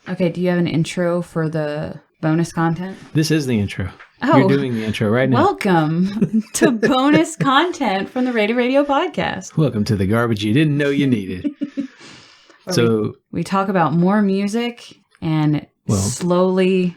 Okay, do you have an intro for the bonus content? This is the intro. Oh, you're doing the intro right now. Welcome to bonus content from the Radio podcast. Welcome to the garbage you didn't know you needed. So we talk about more music and slowly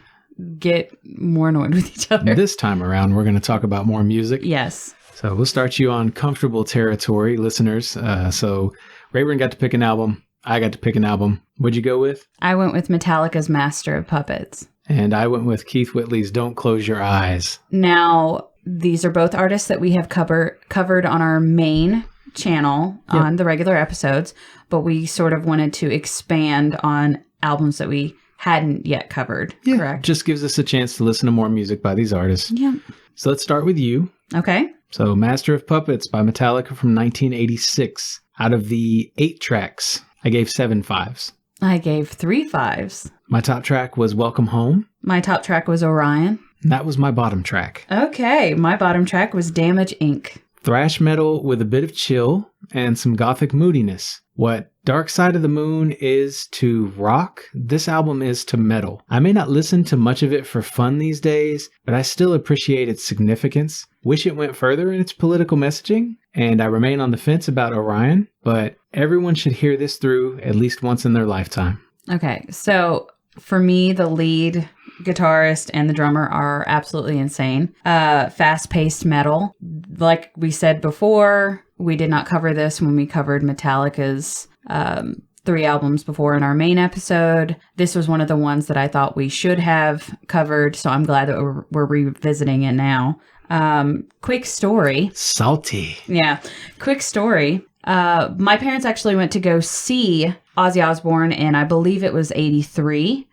get more annoyed with each other. This time around, we're going to talk about more music. Yes. So we'll start you on comfortable territory, listeners. So Rayburn got to pick an album. I got to pick an album. What'd you go with? I went with Metallica's Master of Puppets. And I went with Keith Whitley's Don't Close Your Eyes. Now, these are both artists that we have covered on our main channel on the regular episodes, but we sort of wanted to expand on albums that we hadn't yet covered, correct? Just gives us a chance to listen to more music by these artists. Yeah. So let's start with you. Okay. So Master of Puppets by Metallica from 1986. Out of the 8 tracks, I gave 7 5s. I gave 3 5s. My top track was Welcome Home. My top track was Orion. And that was my bottom track. Okay. My bottom track was Damage Inc. Thrash metal with a bit of chill and some gothic moodiness. What Dark Side of the Moon is to rock, this album is to metal. I may not listen to much of it for fun these days, but I still appreciate its significance. Wish it went further in its political messaging, and I remain on the fence about Orion, but everyone should hear this through at least once in their lifetime. Okay, so for me, the lead guitarist and the drummer are absolutely insane. Fast-paced metal. Like we said before, we did not cover this when we covered Metallica's 3 albums before in our main episode. This was one of the ones that I thought we should have covered, so I'm glad that we're revisiting it now. Quick story. Salty. Yeah. Quick story. My parents actually went to go see Ozzy Osbourne in, I believe it was 83.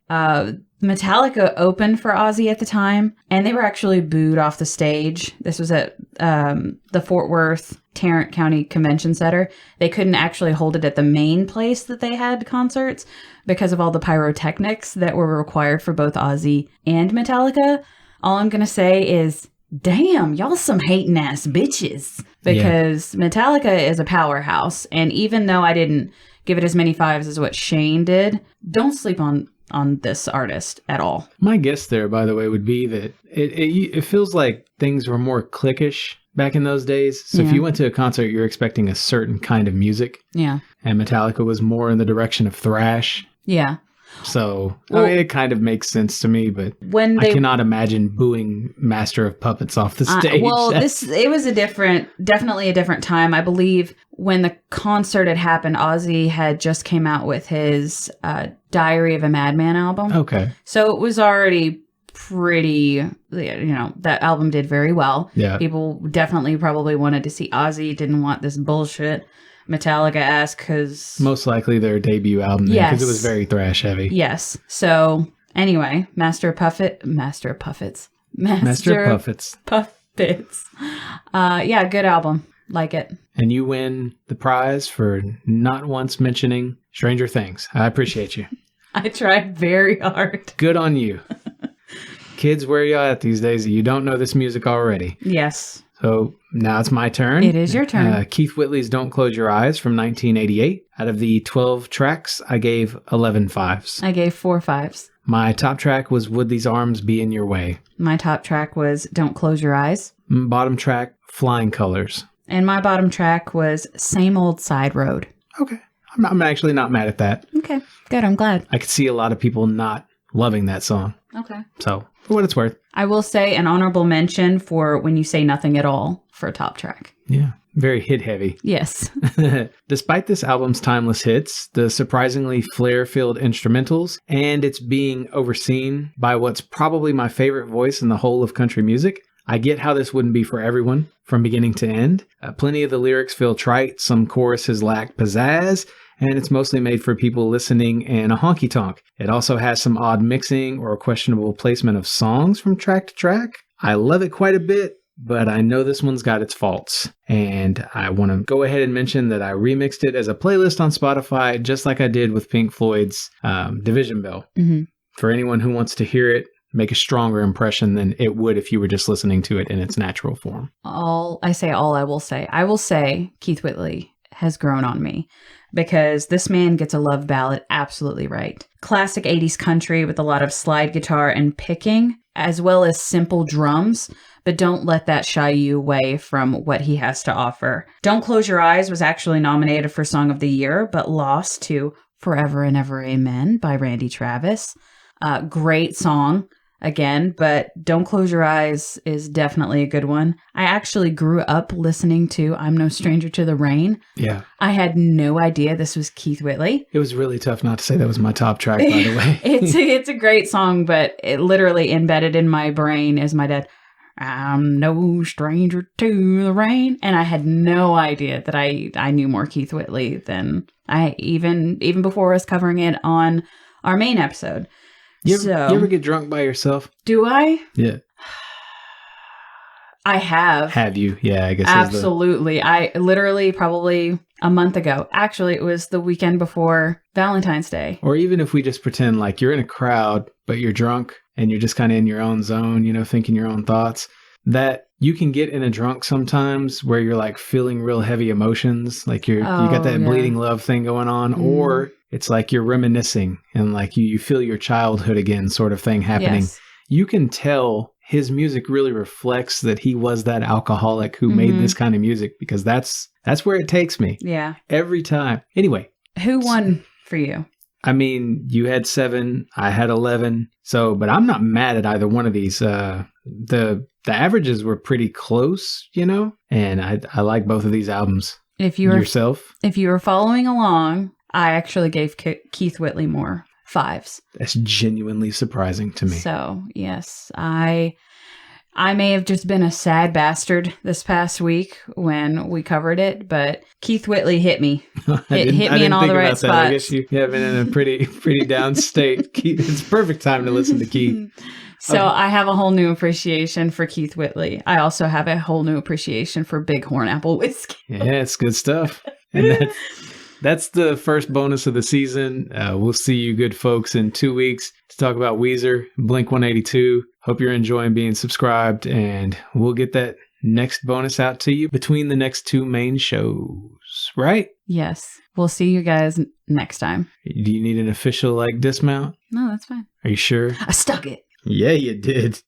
Metallica opened for Ozzy at the time, and they were actually booed off the stage. This was at the Fort Worth Tarrant County Convention Center. They couldn't actually hold it at the main place that they had concerts because of all the pyrotechnics that were required for both Ozzy and Metallica. All I'm going to say is, damn, y'all some hating ass bitches. Because Metallica is a powerhouse. And even though I didn't give it as many 5s as what Shane did, don't sleep on this artist at all. My guess there, by the way, would be that it feels like things were more cliquish back in those days. So if you went to a concert, you're expecting a certain kind of music. Yeah. And Metallica was more in the direction of thrash. Yeah. So, I mean, it kind of makes sense to me, but I cannot imagine booing Master of Puppets off the stage. It was definitely a different time. I believe when the concert had happened, Ozzy had just came out with his Diary of a Madman album. Okay. So it was already pretty, that album did very well. Yeah. People definitely probably wanted to see Ozzy, didn't want this bullshit Metallica asked because most likely their debut album because it was very thrash heavy. Yes. So anyway, Master of Puppets. Yeah, good album. Like it. And you win the prize for not once mentioning Stranger Things. I appreciate you. I tried very hard. Good on you. Kids, where are you at these days that you don't know this music already? Yes. So now it's my turn. It is your turn. Keith Whitley's Don't Close Your Eyes from 1988. Out of the 12 tracks, I gave 11 5s. I gave 4 5s. My top track was Would These Arms Be in Your Way? My top track was Don't Close Your Eyes. Bottom track, Flying Colors. And my bottom track was Same Old Side Road. Okay. I'm actually not mad at that. Okay. Good. I'm glad. I could see a lot of people not loving that song. Okay. So, for what it's worth. I will say an honorable mention for When You Say Nothing at All for a top track. Yeah. Very hit heavy. Yes. Despite this album's timeless hits, the surprisingly flair-filled instrumentals, and its being overseen by what's probably my favorite voice in the whole of country music, I get how this wouldn't be for everyone from beginning to end. Plenty of the lyrics feel trite, some choruses lack pizzazz, and it's mostly made for people listening in a honky-tonk. It also has some odd mixing or questionable placement of songs from track to track. I love it quite a bit, but I know this one's got its faults. And I want to go ahead and mention that I remixed it as a playlist on Spotify, just like I did with Pink Floyd's Division Bell. Mm-hmm. For anyone who wants to hear it, make a stronger impression than it would if you were just listening to it in its natural form. I will say Keith Whitley has grown on me because this man gets a love ballad absolutely right. Classic 80s country with a lot of slide guitar and picking, as well as simple drums, but don't let that shy you away from what he has to offer. Don't Close Your Eyes was actually nominated for Song of the Year, but lost to Forever and Ever Amen by Randy Travis. Great song. Again, but Don't Close Your Eyes is definitely a good one. I actually grew up listening to I'm No Stranger to the Rain. Yeah. I had no idea this was Keith Whitley. It was really tough not to say that was my top track, by the way. It's a great song, but it literally embedded in my brain is my dad, I'm no stranger to the rain. And I had no idea that I knew more Keith Whitley than I even before us covering it on our main episode. You ever get drunk by yourself? Do I? Yeah. I have. Have you? Yeah, I guess. Absolutely. I literally probably a month ago. Actually, it was the weekend before Valentine's Day. Or even if we just pretend like you're in a crowd, but you're drunk and you're just kind of in your own zone, thinking your own thoughts, that you can get in a drunk sometimes where you're like feeling real heavy emotions. Like you got that bleeding love thing going on, or it's like you're reminiscing and like you feel your childhood again sort of thing happening. Yes. You can tell his music really reflects that he was that alcoholic who made this kind of music, because that's where it takes me. Yeah. Every time. Anyway. Who won for you? I mean, you had 7, I had 11. So, but I'm not mad at either one of these. The averages were pretty close, and I like both of these albums. If you were following along, I actually gave Keith Whitley more 5s. That's genuinely surprising to me. So, yes, I may have just been a sad bastard this past week when we covered it, but Keith Whitley hit me. Hit me in all the right spots. I guess you have been in a pretty down state. It's perfect time to listen to Keith. So I have a whole new appreciation for Keith Whitley. I also have a whole new appreciation for Bighorn Apple Whiskey. Yeah, it's good stuff. And that's the first bonus of the season. We'll see you good folks in 2 weeks to talk about Weezer, Blink-182. Hope you're enjoying being subscribed, and we'll get that next bonus out to you between the next 2 main shows, right? Yes. We'll see you guys next time. Do you need an official dismount? No, that's fine. Are you sure? I stuck it. Yeah, you did.